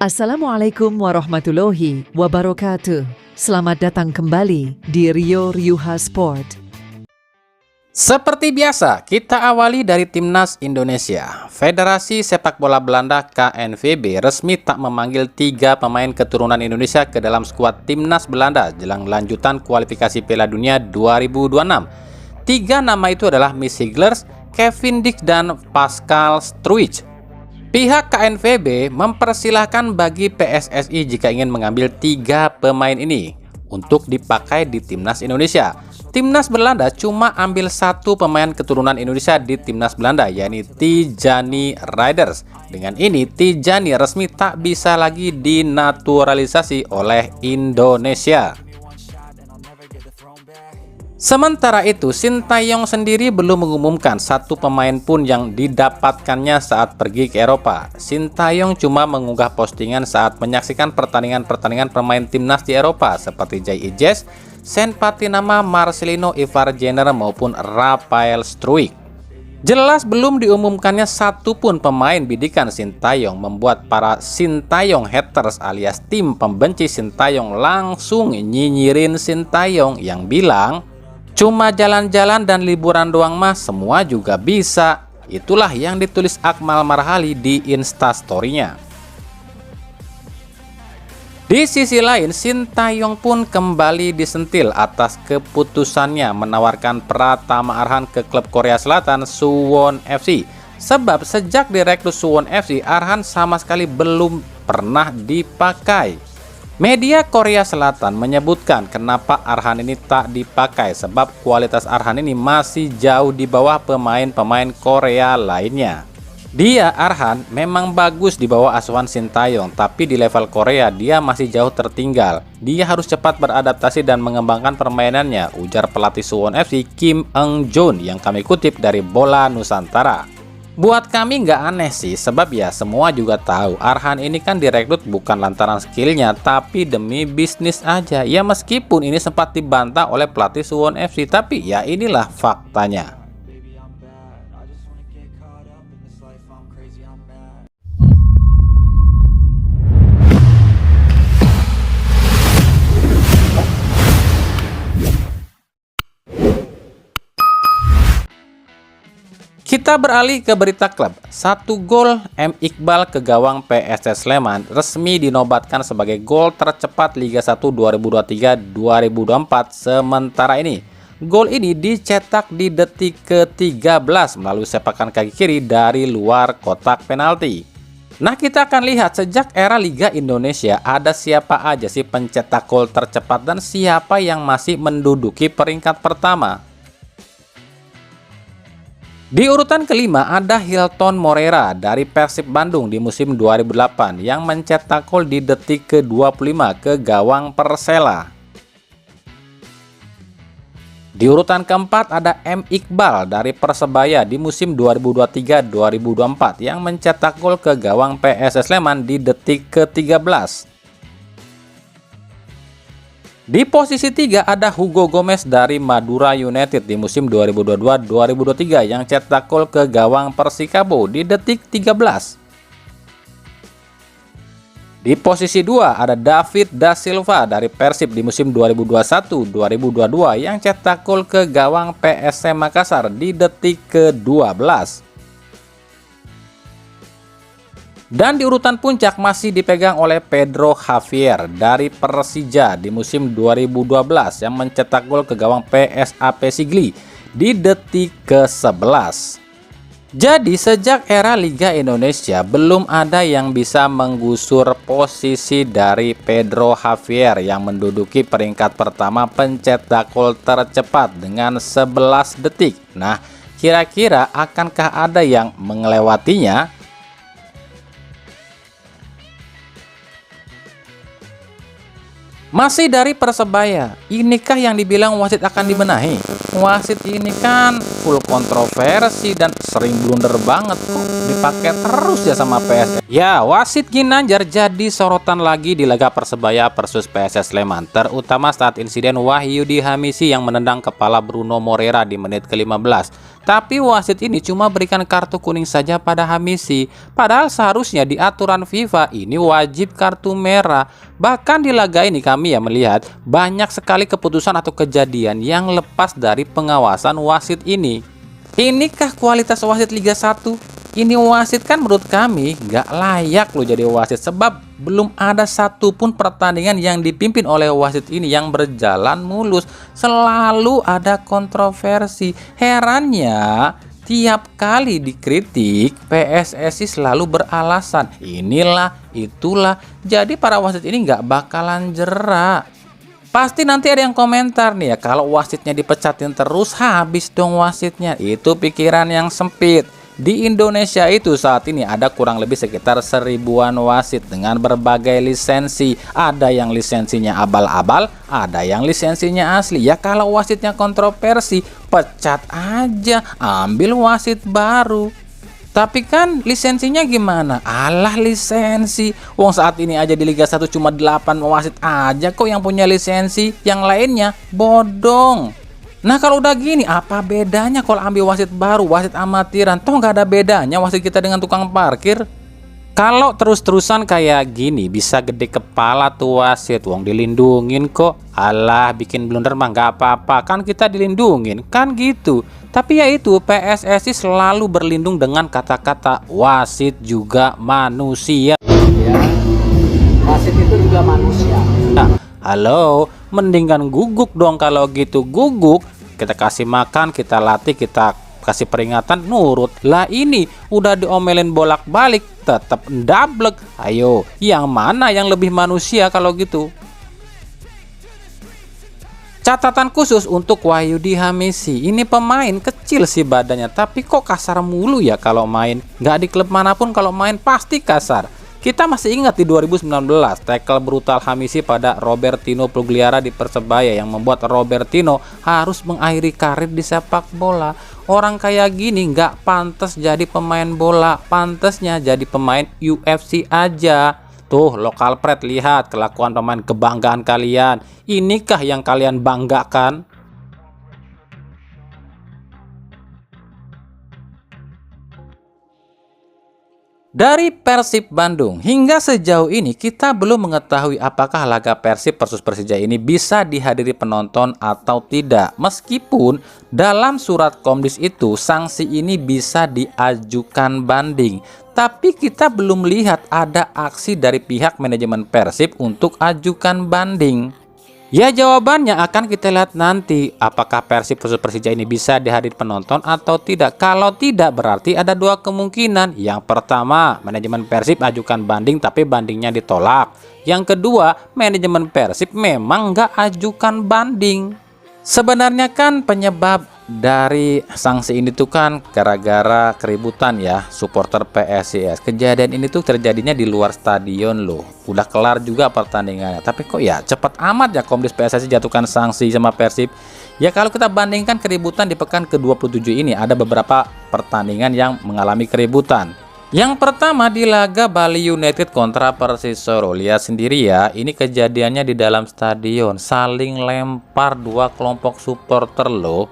Assalamualaikum warahmatullahi wabarakatuh. Selamat datang kembali di Rio Ryuha Sport. Seperti biasa, kita awali dari Timnas Indonesia. Federasi Sepak Bola Belanda KNVB resmi tak memanggil 3 pemain keturunan Indonesia ke dalam skuad Timnas Belanda jelang lanjutan kualifikasi Piala Dunia 2026. 3 nama itu adalah Miss Higlers, Kevin Dix, dan Pascal Struijk. Pihak KNVB mempersilahkan bagi PSSI jika ingin mengambil 3 pemain ini untuk dipakai di Timnas Indonesia. Timnas Belanda cuma ambil 1 pemain keturunan Indonesia di Timnas Belanda, yakni Tijani Riders. Dengan ini, Tijani resmi tak bisa lagi dinaturalisasi oleh Indonesia. Sementara itu, Sintayong sendiri belum mengumumkan 1 pemain pun yang didapatkannya saat pergi ke Eropa. Sintayong cuma mengunggah postingan saat menyaksikan pertandingan-pertandingan pemain timnas di Eropa seperti Jay Ijes, Sen Patinama, Marcelino Ivargener maupun Rafael Struijk. Jelas belum diumumkannya 1 pun pemain bidikan Sintayong membuat para Sintayong haters alias tim pembenci Sintayong langsung nyinyirin Sintayong yang bilang, "Cuma jalan-jalan dan liburan doang mah semua juga bisa." Itulah yang ditulis Akmal Marhali di Instastory-nya. Di sisi lain, Sintayong pun kembali disentil atas keputusannya menawarkan Pratama Arhan ke klub Korea Selatan Suwon FC. Sebab sejak direkrut Suwon FC, Arhan sama sekali belum pernah dipakai. Media Korea Selatan menyebutkan kenapa Arhan ini tak dipakai sebab kualitas Arhan ini masih jauh di bawah pemain-pemain Korea lainnya. Dia, Arhan, memang bagus di bawah asuhan Sintayong, tapi di level Korea dia masih jauh tertinggal. Dia harus cepat beradaptasi dan mengembangkan permainannya, ujar pelatih Suwon FC Kim Eung-joon yang kami kutip dari Bola Nusantara. Buat kami nggak aneh sih, sebab ya semua juga tahu Arhan ini kan direkrut bukan lantaran skillnya, tapi demi bisnis aja. Ya meskipun ini sempat dibantah oleh pelatih Suwon FC, tapi ya inilah faktanya. Kita beralih ke berita klub. 1 gol M. Iqbal ke gawang PSS Sleman resmi dinobatkan sebagai gol tercepat Liga 1 2023-2024 sementara ini. Gol ini dicetak di detik ke-13 melalui sepakan kaki kiri dari luar kotak penalti. Nah, kita akan lihat sejak era Liga Indonesia ada siapa aja sih pencetak gol tercepat dan siapa yang masih menduduki peringkat pertama. Di urutan kelima ada Hilton Moreira dari Persib Bandung di musim 2008 yang mencetak gol di detik ke-25 ke gawang Persela. Di urutan keempat ada M. Iqbal dari Persebaya di musim 2023-2024 yang mencetak gol ke gawang PSS Sleman di detik ke-13. Di posisi 3 ada Hugo Gomez dari Madura United di musim 2022-2023 yang cetak gol ke gawang Persikabo di detik 13. Di posisi 2 ada David Da Silva dari Persib di musim 2021-2022 yang cetak gol ke gawang PSM Makassar di detik ke-12. Dan di urutan puncak masih dipegang oleh Pedro Javier dari Persija di musim 2012 yang mencetak gol ke gawang PSAP Sigli di detik ke-11. Jadi sejak era Liga Indonesia belum ada yang bisa menggusur posisi dari Pedro Javier yang menduduki peringkat pertama pencetak gol tercepat dengan 11 detik. Nah, kira-kira akankah ada yang melewatinya? Masih dari Persebaya, inikah yang dibilang wasit akan dibenahi? Wasit ini kan full kontroversi dan sering blunder banget kok dipakai terus ya sama PSS. Ya, wasit Ginanjar jadi sorotan lagi di laga Persebaya versus PSS Sleman, terutama saat insiden Wahyudi Hamisi yang menendang kepala Bruno Moreira di menit ke-15. Tapi wasit ini cuma berikan kartu kuning saja pada Hamisi, padahal seharusnya di aturan FIFA ini wajib kartu merah. Bahkan di laga ini kami ya melihat banyak sekali keputusan atau kejadian yang lepas dari pengawasan wasit ini. Inikah kualitas wasit Liga 1? Ini wasit kan menurut kami nggak layak loh jadi wasit, sebab belum ada satupun pertandingan yang dipimpin oleh wasit ini yang berjalan mulus. Selalu ada kontroversi. Herannya tiap kali dikritik PSSI selalu beralasan inilah itulah. Jadi para wasit ini nggak bakalan jera. Pasti nanti ada yang komentar nih ya, kalau wasitnya dipecatin terus habis dong wasitnya. Itu pikiran yang sempit. Di Indonesia itu saat ini ada kurang lebih sekitar 1000-an wasit dengan berbagai lisensi. Ada yang lisensinya abal-abal, ada yang lisensinya asli. Ya kalau wasitnya kontroversi, pecat aja, ambil wasit baru. Tapi kan lisensinya gimana? Alah lisensi. Wong saat ini aja di Liga 1 cuma 8 wasit aja kok yang punya lisensi. Yang lainnya bodong. Nah kalau udah gini, apa bedanya kalau ambil wasit baru, wasit amatiran? Toh nggak ada bedanya wasit kita dengan tukang parkir. Kalau terus-terusan kayak gini bisa gede kepala tuh wasit. Wong dilindungin kok. Alah bikin blunder mah nggak apa-apa, kan kita dilindungin, kan gitu. Tapi ya itu, PSSI selalu berlindung dengan kata-kata wasit juga manusia. Ya, wasit itu juga manusia. Nah, halo, mendingan guguk dong kalau gitu. Guguk, kita kasih makan, kita latih, kita kasih peringatan, nurut. Lah ini udah diomelin bolak-balik tetap ndablek. Ayo, yang mana yang lebih manusia kalau gitu? Catatan khusus untuk Wahyudi Hamisi. Ini pemain kecil sih badannya, tapi kok kasar mulu ya kalau main. Nggak di klub manapun kalau main pasti kasar. Kita masih ingat di 2019 tackle brutal Hamisi pada Robertino Pugliara di Persebaya yang membuat Robertino harus mengakhiri karir di sepak bola. Orang kayak gini nggak pantas jadi pemain bola, pantasnya jadi pemain UFC aja. Tuh lokal pret, lihat kelakuan pemain kebanggaan kalian. Inikah yang kalian banggakan? Dari Persib Bandung, hingga sejauh ini kita belum mengetahui apakah laga Persib versus Persija ini bisa dihadiri penonton atau tidak. Meskipun dalam surat Komdis itu sanksi ini bisa diajukan banding. Tapi kita belum lihat ada aksi dari pihak manajemen Persib untuk ajukan banding. Ya jawabannya akan kita lihat nanti, apakah Persib versus Persija ini bisa dihadiri penonton atau tidak. Kalau tidak berarti ada dua kemungkinan. Yang pertama, manajemen Persib ajukan banding tapi bandingnya ditolak. Yang kedua, manajemen Persib memang nggak ajukan banding. Sebenarnya kan penyebab dari sanksi ini tuh kan gara-gara keributan ya supporter PSIS. Kejadian ini tuh terjadinya di luar stadion loh. Udah kelar juga pertandingannya, tapi kok ya cepat amat ya Komdis PSSI jatuhkan sanksi sama Persib. Ya kalau kita bandingkan keributan di pekan ke-27 ini, ada beberapa pertandingan yang mengalami keributan. Yang pertama di laga Bali United kontra Persisolo. Lihat sendiri ya, ini kejadiannya di dalam stadion, saling lempar dua kelompok supporter loh.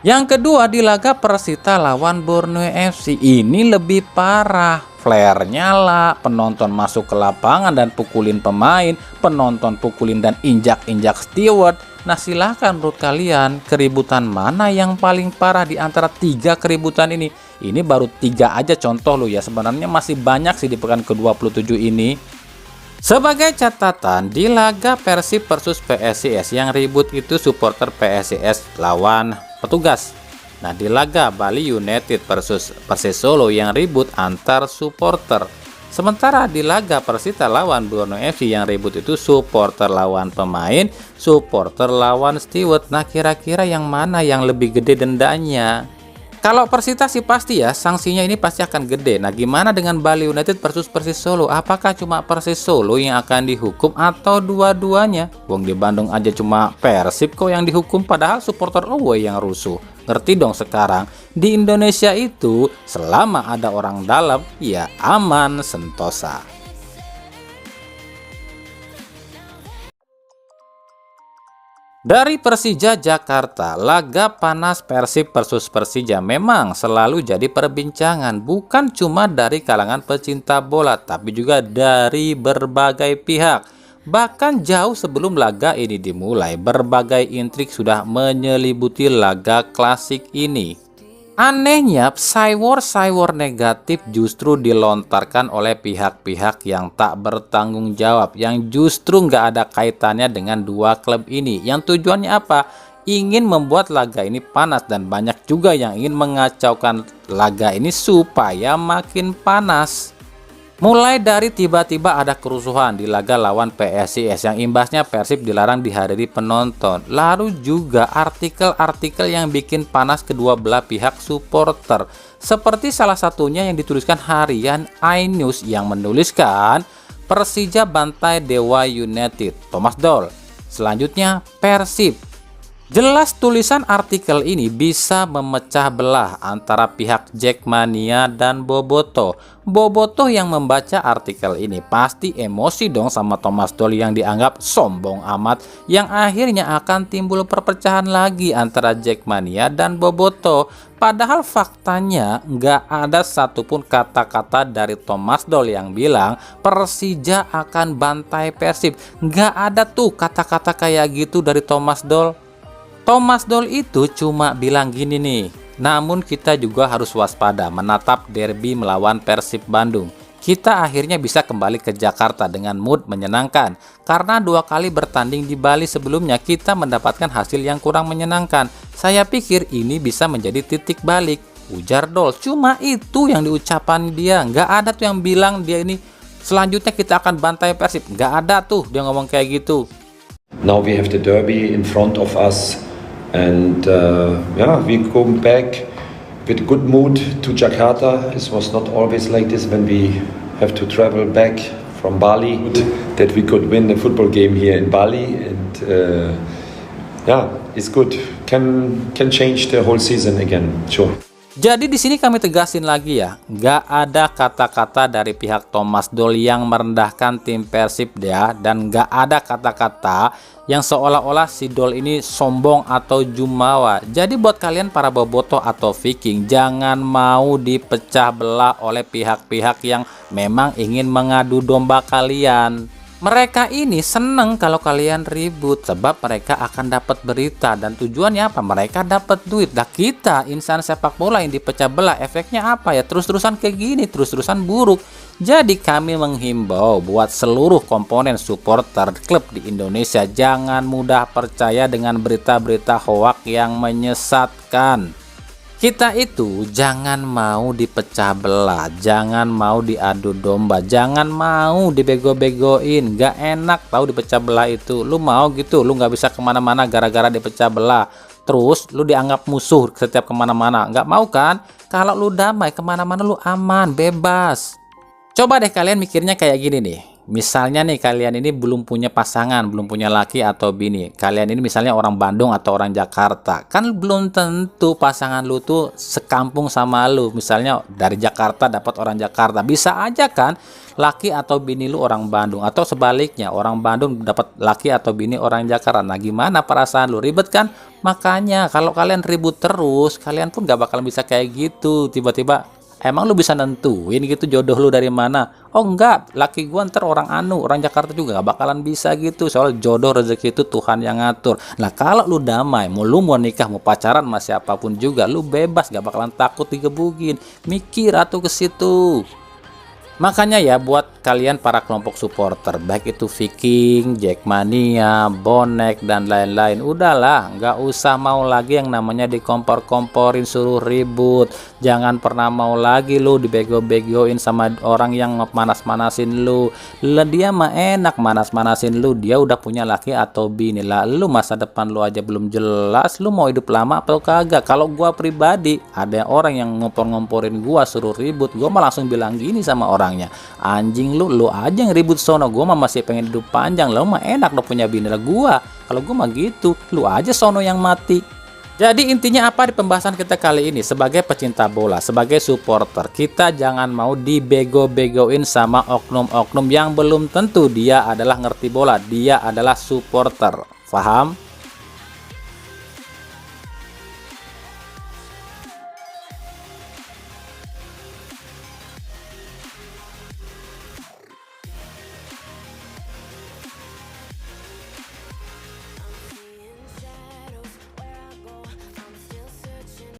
Yang kedua di laga Persita lawan Borneo FC, ini lebih parah. Flare nyala, penonton masuk ke lapangan dan pukulin pemain, penonton pukulin dan injak-injak steward. Nah silahkan menurut kalian, keributan mana yang paling parah di antara tiga keributan ini? Ini baru 3 aja contoh loh ya, sebenarnya masih banyak sih di pekan ke-27 ini. Sebagai catatan, di laga Persib versus PSIS yang ribut itu supporter PSIS lawan petugas. Nah di laga Bali United versus Persisolo yang ribut antar supporter. Sementara di laga Persita lawan Borneo FC yang ribut itu supporter lawan pemain, supporter lawan steward. Nah kira-kira yang mana yang lebih gede dendanya? Kalau Persita sih pasti ya, sanksinya ini pasti akan gede. Nah gimana dengan Bali United versus Persisolo? Apakah cuma Persisolo yang akan dihukum atau dua-duanya? Wong di Bandung aja cuma Persib kok yang dihukum, padahal supporter away yang rusuh. Ngerti dong sekarang, di Indonesia itu selama ada orang dalam, ya aman sentosa. Dari Persija Jakarta, laga panas Persib versus Persija memang selalu jadi perbincangan, bukan cuma dari kalangan pecinta bola, tapi juga dari berbagai pihak. Bahkan jauh sebelum laga ini dimulai, berbagai intrik sudah menyelimuti laga klasik ini. Anehnya, saywar-saywar negatif justru dilontarkan oleh pihak-pihak yang tak bertanggung jawab, yang justru nggak ada kaitannya dengan dua klub ini. Yang tujuannya apa? Ingin membuat laga ini panas, dan banyak juga yang ingin mengacaukan laga ini supaya makin panas. Mulai dari tiba-tiba ada kerusuhan di laga lawan PSIS yang imbasnya Persib dilarang dihadiri penonton. Lalu juga artikel-artikel yang bikin panas kedua belah pihak supporter. Seperti salah satunya yang dituliskan harian iNews yang menuliskan Persija bantai Dewa United, Thomas Doll. Selanjutnya Persib. Jelas tulisan artikel ini bisa memecah belah antara pihak Jackmania dan Bobotoh. Bobotoh yang membaca artikel ini pasti emosi dong sama Thomas Doll yang dianggap sombong amat, yang akhirnya akan timbul perpecahan lagi antara Jackmania dan Bobotoh. Padahal faktanya nggak ada satupun kata-kata dari Thomas Doll yang bilang Persija akan bantai Persib. Nggak ada tuh kata-kata kayak gitu dari Thomas Doll. Thomas Doll itu cuma bilang gini nih, namun kita juga harus waspada menatap derby melawan Persib Bandung. Kita akhirnya bisa kembali ke Jakarta dengan mood menyenangkan, karena 2 kali bertanding di Bali sebelumnya kita mendapatkan hasil yang kurang menyenangkan. Saya pikir ini bisa menjadi titik balik, ujar Doll. Cuma itu yang diucapan dia, nggak ada tuh yang bilang dia ini selanjutnya kita akan bantai Persib. Nggak ada tuh dia ngomong kayak gitu. Now we have the derby in front of us. And we go back with good mood to Jakarta. It was not always like this when we have to travel back from Bali. That we could win the football game here in Bali, and it's good. Can change the whole season again, sure. Jadi di sini kami tegasin lagi ya, nggak ada kata-kata dari pihak Thomas Doll yang merendahkan tim Persib dia, dan nggak ada kata-kata yang seolah-olah si Doll ini sombong atau jumawa. Jadi buat kalian para bobotoh atau Viking, jangan mau dipecah belah oleh pihak-pihak yang memang ingin mengadu domba kalian. Mereka ini seneng kalau kalian ribut, sebab mereka akan dapat berita, dan tujuannya apa? Mereka dapat duit. Nah kita insan sepak bola yang dipecah belah, efeknya apa ya? Terus-terusan kayak gini, terus-terusan buruk. Jadi kami menghimbau buat seluruh komponen supporter klub di Indonesia, jangan mudah percaya dengan berita-berita hoak yang menyesatkan. Kita itu jangan mau dipecah belah, jangan mau diadu domba, jangan mau dibego-begoin. Gak enak tahu dipecah belah itu. Lu mau gitu, lu gak bisa kemana-mana gara-gara dipecah belah. Terus lu dianggap musuh setiap kemana-mana. Gak mau kan? Kalau lu damai kemana-mana lu aman, bebas. Coba deh kalian mikirnya kayak gini nih. Misalnya nih kalian ini belum punya pasangan, belum punya laki atau bini. Kalian ini misalnya orang Bandung atau orang Jakarta. Kan belum tentu pasangan lu tuh sekampung sama lu. Misalnya dari Jakarta dapat orang Jakarta. Bisa aja kan laki atau bini lu orang Bandung. Atau sebaliknya orang Bandung dapat laki atau bini orang Jakarta. Nah gimana perasaan lu? Ribet kan? Makanya kalau kalian ribut terus, kalian pun gak bakal bisa kayak gitu. Tiba-tiba emang lu bisa nentuin gitu jodoh lu dari mana? Oh enggak, laki gua ntar orang orang Jakarta juga gak bakalan bisa gitu. Soal jodoh rezeki itu Tuhan yang ngatur. Nah kalau lu damai, lu mau nikah, mau pacaran sama siapapun juga, lu bebas, gak bakalan takut digebugin. Mikir atuh ke situ. Makanya ya buat kalian para kelompok supporter, baik itu Viking, Jackmania, Bonek, dan lain-lain, udahlah nggak usah mau lagi yang namanya dikompor-komporin suruh ribut. Jangan pernah mau lagi lu dibego-begoin sama orang yang manas-manasin lu. Dia mah enak manas-manasin lu, dia udah punya laki atau bini lah. Lu masa depan lu aja belum jelas, lu mau hidup lama atau kagak? Kalau gua pribadi ada orang yang ngompor-ngomporin gua suruh ribut, gua mah langsung bilang gini sama orangnya, anjing lu aja yang ribut sono, gua mah masih pengen hidup panjang, lu mah enak udah punya bini lah. Gua kalau gua mah gitu, lu aja sono yang mati. Jadi intinya apa di pembahasan kita kali ini? Sebagai pecinta bola, sebagai supporter, kita jangan mau dibego-begoin sama oknum-oknum yang belum tentu dia adalah ngerti bola, dia adalah supporter. Paham?